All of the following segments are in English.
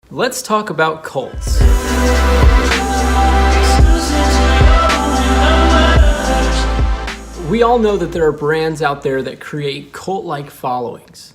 Let's talk about cults. We all know that there are brands out there that create cult-like followings.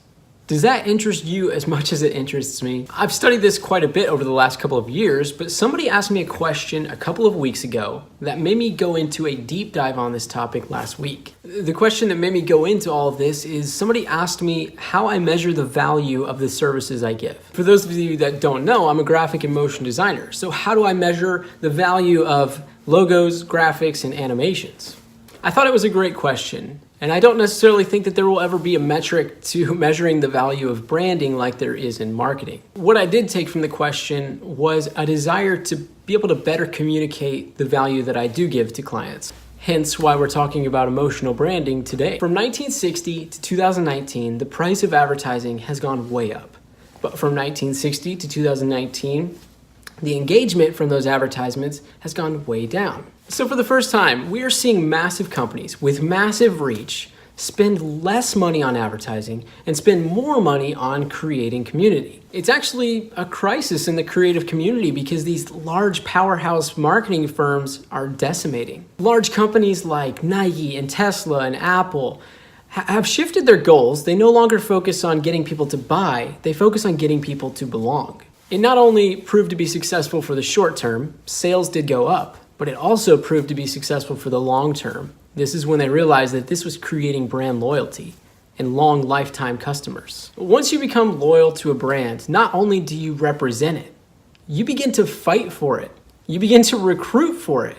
Does that interest you as much as it interests me? I've studied this quite a bit over the last couple of years, but somebody asked me a question a couple of weeks ago that made me go into a deep dive on this topic last week. The question that made me go into all of this is somebody asked me how I measure the value of the services I give. For those of you that don't know, I'm a graphic and motion designer. So how do I measure the value of logos, graphics, and animations? I thought it was a great question, and I don't necessarily think that there will ever be a metric to measuring the value of branding like there is in marketing. What I did take from the question was a desire to be able to better communicate the value that I do give to clients. Hence why we're talking about emotional branding today. From 1960 to 2019, the price of advertising has gone way up. But from 1960 to 2019, the engagement from those advertisements has gone way down. So for the first time, we are seeing massive companies with massive reach spend less money on advertising and spend more money on creating community. It's actually a crisis in the creative community because these large powerhouse marketing firms are decimating. Large companies like Nike and Tesla and Apple have shifted their goals. They no longer focus on getting people to buy, they focus on getting people to belong. It not only proved to be successful for the short term, sales did go up, but it also proved to be successful for the long term. This is when they realized that this was creating brand loyalty and long lifetime customers. Once you become loyal to a brand, not only do you represent it, you begin to fight for it. You begin to recruit for it.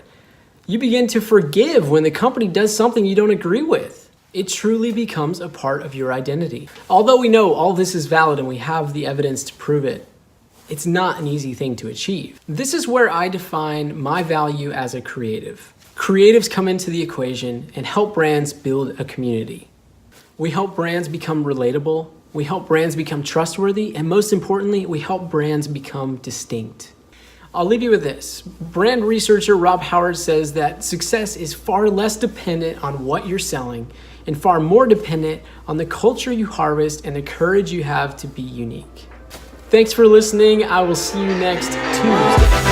You begin to forgive when the company does something you don't agree with. It truly becomes a part of your identity. Although we know all this is valid and we have the evidence to prove it, it's not an easy thing to achieve. This is where I define my value as a creative. Creatives come into the equation and help brands build a community. We help brands become relatable, we help brands become trustworthy, and most importantly, we help brands become distinct. I'll leave you with this. Brand researcher Rob Howard says that success is far less dependent on what you're selling and far more dependent on the culture you harvest and the courage you have to be unique. Thanks for listening. I will see you next Tuesday.